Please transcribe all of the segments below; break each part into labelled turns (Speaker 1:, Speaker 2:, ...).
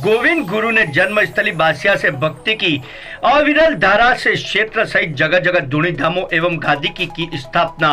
Speaker 1: गोविंद गुरु ने जन्मस्थली बासिया से भक्ति की अविरल धारा से क्षेत्र सहित जगह जगह धूनी धामों एवं गादी की स्थापना।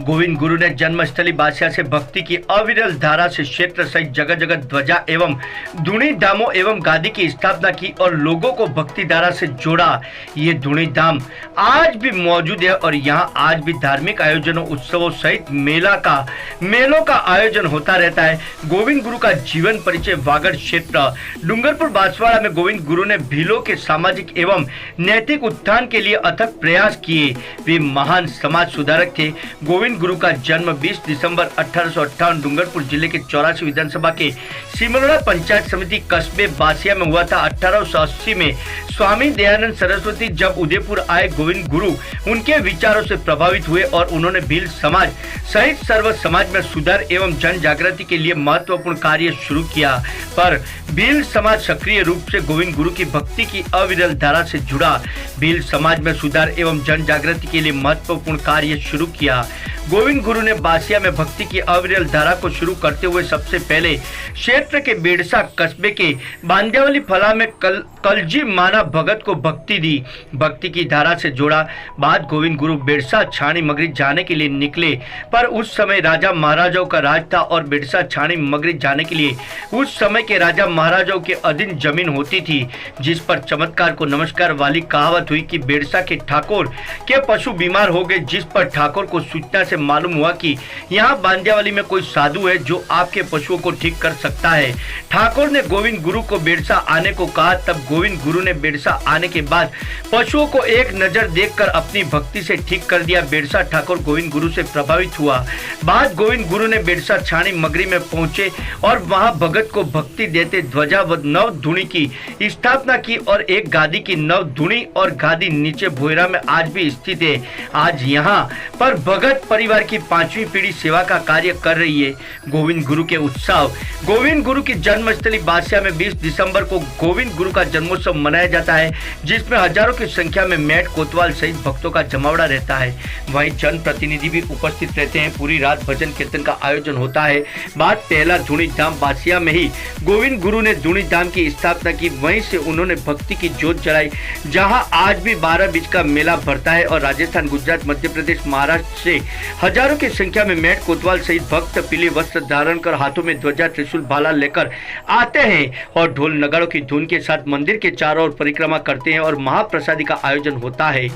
Speaker 1: गोविंद गुरु ने जन्मस्थली बासिया से भक्ति की अविरल धारा से क्षेत्र सहित जगह जगह ध्वजा एवं धूनी धामों एवं गादी की स्थापना की और लोगों को भक्ति धारा से जोड़ा। ये धूनी धाम आज भी मौजूद है और यहाँ आज भी धार्मिक आयोजनों, उत्सवों सहित मेलों का आयोजन होता रहता है। गोविंद गुरु का जीवन परिचय। वागड़ क्षेत्र डूंगरपुर बांसवाड़ा में गोविंद गुरु ने भीलों के सामाजिक एवं नैतिक उत्थान के लिए अथक प्रयास किए। वे महान समाज सुधारक थे। गोविंद गुरु का जन्म 20 दिसंबर 1858 डूंगरपुर जिले के 84 विधानसभा के सिमरोड़ा पंचायत समिति कस्बे बासिया में हुआ था। 1880 में स्वामी दयानंद सरस्वती जब उदयपुर आए, गोविंद गुरु उनके विचारों से प्रभावित हुए और उन्होंने भील समाज सहित सर्व समाज में सुधार एवं जन जागृति के लिए महत्वपूर्ण कार्य शुरू किया। पर भील समाज सक्रिय रूप से गोविंद गुरु की भक्ति की अविरल धारा से जुड़ा। भील समाज में सुधार एवं जन जागृति के लिए महत्वपूर्ण कार्य शुरू किया। गोविंद गुरु ने बासिया में भक्ति की अविरल धारा को शुरू करते हुए सबसे पहले क्षेत्र के बेड़सा कस्बे के बांदियावाली फला में कलजी माना भगत को भक्ति दी, भक्ति की धारा से जोड़ा। बाद गोविंद गुरु बेड़सा छाणी मगरी जाने के लिए निकले, पर उस समय राजा महाराजाओं का राज था और बेड़सा छाणी मगरी जाने के लिए उस समय के राजा महाराजाओं के अधीन जमीन होती थी, जिस पर चमत्कार को नमस्कार वाली कहावत हुई कि बेड़सा के ठाकुर के पशु बीमार हो गए, जिस पर ठाकुर को सूचना से मालूम हुआ कि यहाँ बांदियावाली में कोई साधु है जो आपके पशुओं को ठीक कर सकता है। ठाकुर ने गोविंद गुरु को बेड़सा आने को कहा। तब गोविंद गुरु ने बेड़सा आने के बाद पशुओं को एक नजर देखकर अपनी भक्ति से ठीक कर दिया। बेड़सा ठाकुर गोविंद गुरु से प्रभावित हुआ। बाद गोविंद गुरु ने बेड़सा छाणी मगरी में पहुंचे और वहां भगत को भक्ति देते ध्वजा व नव धुनी की स्थापना की और एक गादी की नव धुनी और गादी नीचे भोयरा में आज भी स्थित है। आज यहाँ पर भगत परिवार की 5वीं पीढ़ी सेवा का कार्य कर रही है। गोविंद गुरु के उत्सव। गोविंद गुरु की जन्मस्थली बासिया में 20 दिसंबर को गोविंद गुरु का जन्मोत्सव मनाया जाता है, जिसमें हजारों की संख्या में मेट कोतवाल सहित भक्तों का जमावड़ा रहता है। वहीं जन प्रतिनिधि भी उपस्थित रहते हैं। पूरी रात भजन कीर्तन का आयोजन होता है। बाद पहला धूनी धाम बासिया में ही गोविंद गुरु ने धूनी धाम की स्थापना की। वहीं से उन्होंने भक्ति की जोत जलाई, जहां आज भी 12 बीज का मेला भरता है और राजस्थान, गुजरात, मध्य प्रदेश, महाराष्ट्र से हजारों की संख्या में मेट कोतवाल सहित भक्त पीले वस्त्र धारण कर हाथों में ध्वजा, त्रिशूल, भाला लेकर आते हैं और ढोल नगाड़ों की धुन के साथ मंदिर के चारों ओर परिक्रमा करते हैं और महाप्रसादी का आयोजन होता है।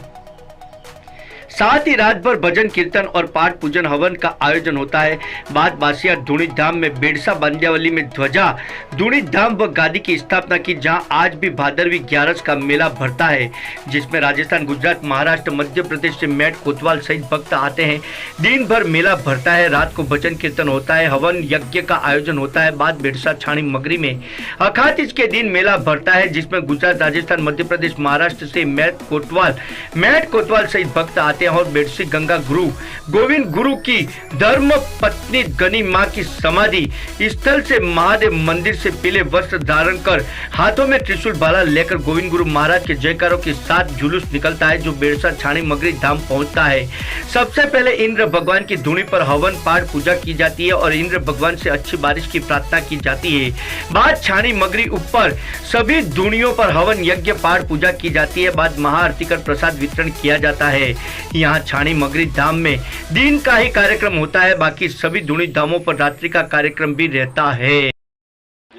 Speaker 1: साथ ही रात भर भजन कीर्तन और पाठ पूजन हवन का आयोजन होता है। बाद बासिया धूनी धाम में बेड़सा बांदियावाली में ध्वजा, धूनी धाम व गादी की स्थापना की, जहां आज भी भादरवी 11 का मेला भरता है, जिसमें राजस्थान, गुजरात, महाराष्ट्र, मध्य प्रदेश से मेट कोतवाल सहित भक्त आते हैं। दिन भर मेला भरता है। रात को भजन कीर्तन होता है, हवन यज्ञ का आयोजन होता है। बाद बेड़सा छाणी मगरी में अखातीज के दिन मेला भरता है, जिसमें गुजरात, राजस्थान, मध्य प्रदेश, महाराष्ट्र से मेट कोतवाल सहित भक्त आते हैं और बेड़सी गंगा गुरु गोविंद गुरु की धर्म पत्नी गनी मां की समाधि स्थल से महादेव मंदिर से पीले वस्त्र धारण कर हाथों में त्रिशूल भाला लेकर गोविंद गुरु महाराज के जयकारों के साथ जुलूस निकलता है, जो बेड़सा छाणी मगरी धाम पहुंचता है। सबसे पहले इंद्र भगवान की धुनी पर हवन पाठ पूजा की जाती है और इंद्र भगवान से अच्छी बारिश की प्रार्थना की जाती है। बाद छाणी मगरी ऊपर सभी धुनियों पर हवन यज्ञ पाठ पूजा की जाती है। बाद महाआरती कर प्रसाद वितरण किया जाता है। यहाँ छाणी मगरी धाम में दिन का ही कार्यक्रम होता है, बाकी सभी धूनी धामों पर रात्रि का कार्यक्रम भी रहता है।
Speaker 2: जय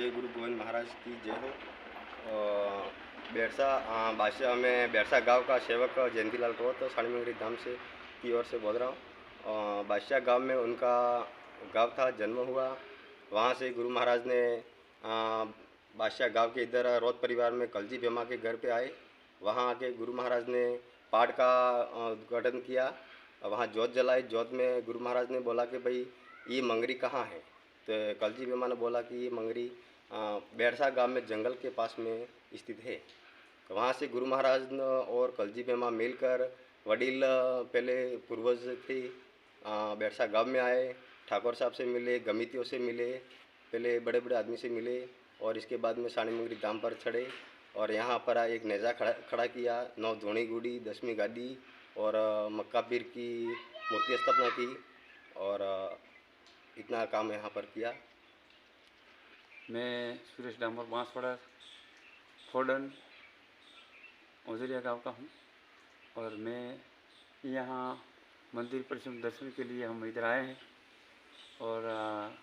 Speaker 2: गुरु गोविंद महाराज की जय हो। बेड़सा बादशाह में बेड़सा गांव का सेवक जयंतीलाल रोहत छाणी मगरी धाम से की ओर से बोल रहा हूँ। बादशाह गांव में उनका गांव था, जन्म हुआ। वहाँ से गुरु महाराज ने बादशाह गांव के इधर रोहत परिवार में कलजी बेमा के घर पे आए। वहाँ आके गुरु महाराज ने पाठ का उद्घाटन किया। वहाँ जोत जलाई। जोत में गुरु महाराज ने बोला कि भाई ये मंगरी कहाँ है, तो कलजी बेमा ने बोला कि ये मंगरी बेड़सा गांव में जंगल के पास में स्थित है। तो वहाँ से गुरु महाराज और कलजी बेमा मिलकर वडील पहले पूर्वज थे बेड़सा गांव में आए, ठाकुर साहब से मिले, गमितियों से मिले, पहले बड़े बड़े आदमी से मिले और इसके बाद में छाणी मगरी धाम पर चढ़े और यहाँ पर एक नेजा खड़ा किया, 9 धोनी गुड़ी, 10वीं गादी और मक्का पीर की मूर्ति स्थापना की और इतना काम यहाँ पर किया।
Speaker 3: मैं सुरेश डामोर बांसवाड़ा फोडन ओजरिया गांव का हूँ और मैं यहाँ मंदिर परिसर दर्शन के लिए हम इधर आए हैं। और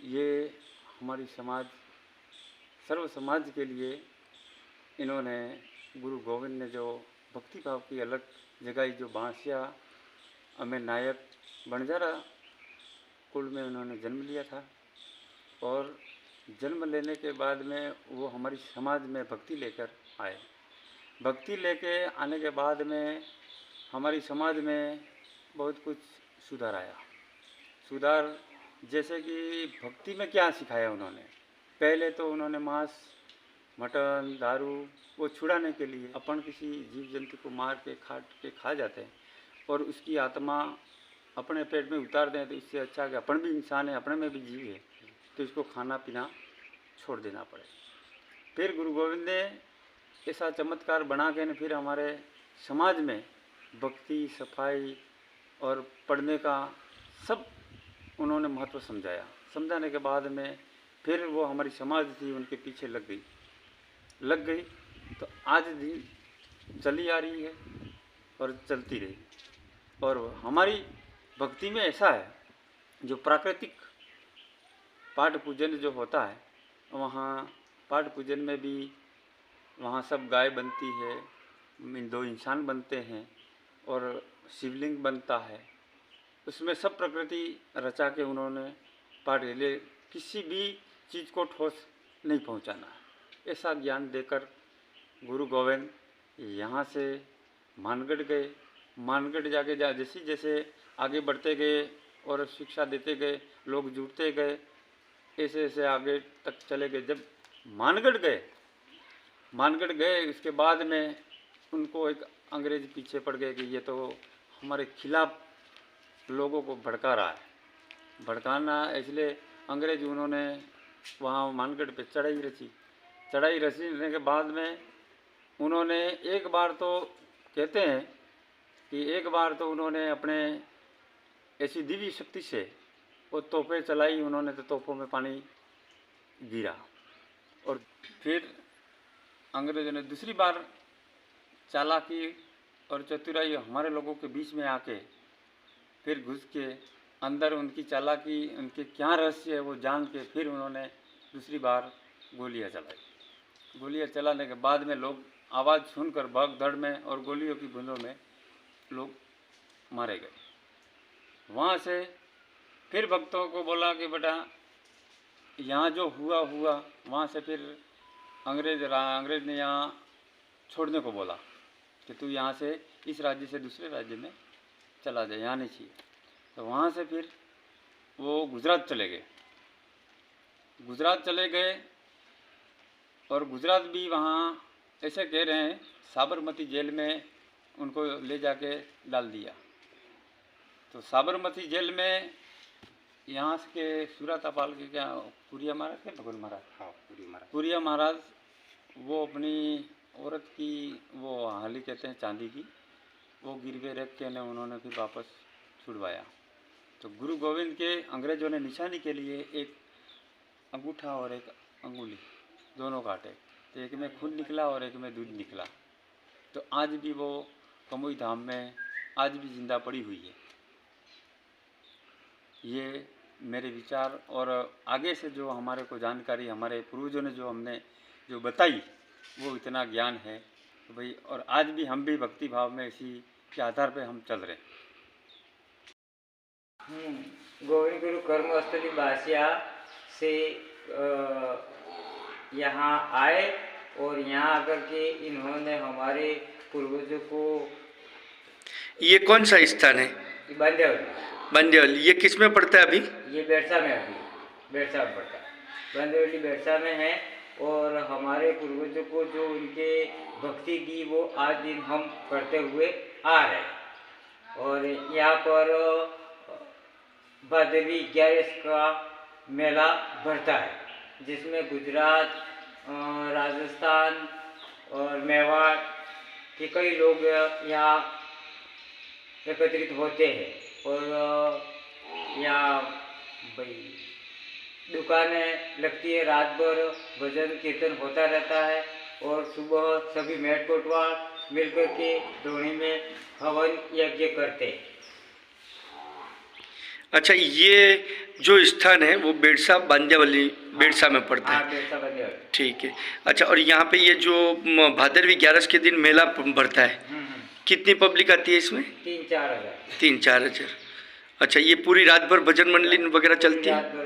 Speaker 3: ये हमारी समाज सर्व समाज के लिए इन्होंने गुरु गोविंद ने जो भक्ति भाव की अलग जगाई, जो बांसिया अमेर नायक बंजारा कुल में उन्होंने जन्म लिया था और जन्म लेने के बाद में वो हमारी समाज में भक्ति लेकर आए। भक्ति लेके आने के बाद में हमारी समाज में बहुत कुछ सुधार आया। सुधार जैसे कि भक्ति में क्या सिखाया उन्होंने। पहले तो उन्होंने मांस मटन दारू वो छुड़ाने के लिए अपन किसी जीव जंतु को मार के खा जाते हैं और उसकी आत्मा अपने पेट में उतार दें, तो इससे अच्छा कि अपन भी इंसान है, अपने में भी जीव है, तो इसको खाना पीना छोड़ देना पड़े। फिर गुरु गोविंद ने ऐसा चमत्कार बना के न फिर हमारे समाज में भक्ति सफाई और पढ़ने का सब उन्होंने महत्व समझाया। समझाने के बाद में फिर वो हमारी समाज थी उनके पीछे लग गई तो आज दिन चली आ रही है और चलती रही। और हमारी भक्ति में ऐसा है, जो प्राकृतिक पाठ पूजन जो होता है, वहाँ पाठ पूजन में भी वहाँ सब गाय बनती है, 2 इंसान बनते हैं और शिवलिंग बनता है। उसमें सब प्रकृति रचा के उन्होंने पाठ ले, किसी भी चीज़ को ठोस नहीं पहुँचाना है, ऐसा ज्ञान देकर गुरु गोविंद यहाँ से मानगढ़ गए। मानगढ़ जाके जैसे जैसे आगे बढ़ते गए और शिक्षा देते गए, लोग जुड़ते गए, ऐसे ऐसे आगे तक चले गए। जब मानगढ़ गए उसके बाद में उनको एक अंग्रेज पीछे पड़ गए कि ये तो हमारे खिलाफ लोगों को भड़का रहा है। भड़काना इसलिए अंग्रेज उन्होंने वहाँ मानगढ़ पे चढ़ाई रचने के बाद में उन्होंने एक बार तो कहते हैं कि एक बार तो उन्होंने अपने ऐसी दिव्य शक्ति से वो तोपें चलाई उन्होंने, तो तोपों में पानी गिरा और फिर अंग्रेज़ों ने दूसरी बार चालाकी और चतुराई हमारे लोगों के बीच में आके फिर घुस के अंदर उनकी चालाकी उनके क्या रहस्य है वो जान के फिर उन्होंने दूसरी बार गोलियां चलाई। गोलियां चलाने के बाद में लोग आवाज़ सुनकर भाग दौड़ में और गोलियों की बूंदों में लोग मारे गए। वहाँ से फिर भक्तों को बोला कि बेटा यहाँ जो हुआ वहाँ से फिर अंग्रेज ने यहाँ छोड़ने को बोला कि तू यहाँ से इस राज्य से दूसरे राज्य में चला जाए, यहाँ नहीं चाहिए। तो वहाँ से फिर वो गुजरात चले गए और गुजरात भी वहाँ ऐसे कह रहे हैं साबरमती जेल में उनको ले जाके डाल दिया। तो साबरमती जेल में यहाँ के सूरतापाल के क्या कुरिया महाराज के भगवान महाराज,
Speaker 2: हाँ
Speaker 3: कुरिया महाराज वो अपनी औरत की वो हाली कहते हैं चांदी की, वो गिरवे रख के उन्होंने फिर वापस छुड़वाया। तो गुरु गोविंद के अंग्रेजों ने निशानी के लिए एक अंगूठा और एक अंगुली दोनों काटे, तो एक में खून निकला और एक में दूध निकला। तो आज भी वो कमुई धाम में आज भी जिंदा पड़ी हुई है। ये मेरे विचार और आगे से जो हमारे को जानकारी हमारे पूर्वजों ने जो हमने जो बताई वो इतना ज्ञान है तो भाई, और आज भी हम भी भक्ति भाव में इसी के आधार पे हम चल रहे हैं।
Speaker 4: गोविंद गुरु कर्मस्थली बासिया से यहाँ आए और यहाँ आकर के इन्होंने हमारे पूर्वजों को,
Speaker 1: ये कौन सा स्थान है? बंदेवली। ये किस में पड़ता है अभी?
Speaker 4: ये बेरसा में पड़ता है, बंदेवली बेरसा में है। और हमारे पूर्वजों को जो उनके भक्ति की वो आज दिन हम करते हुए आ रहे हैं। और यहाँ पर भादरवी 11 का मेला भरता है, जिसमें गुजरात, राजस्थान और मेवाड़ के कई लोग यहाँ एकत्रित होते हैं। और यहाँ भाई दुकानें लगती है, रात भर भजन कीर्तन होता रहता है और सुबह सभी मेट कोटवाल मिलकर के द्रोणी में हवन यज्ञ करते हैं।
Speaker 1: अच्छा, ये जो स्थान है वो बेड़सा बांदियावली बेड़सा में पड़ता
Speaker 4: हाँ,
Speaker 1: है।
Speaker 4: बेड़सा बंदे।
Speaker 1: ठीक है। अच्छा, और यहाँ पे ये जो भादरवी 11 के दिन मेला बढ़ता है, कितनी पब्लिक आती है इसमें?
Speaker 4: 3-4 हज़ार।
Speaker 1: 3-4 हज़ार। अच्छा, ये पूरी रात भर भजन मंडली वगैरह चलती है?
Speaker 4: रात भर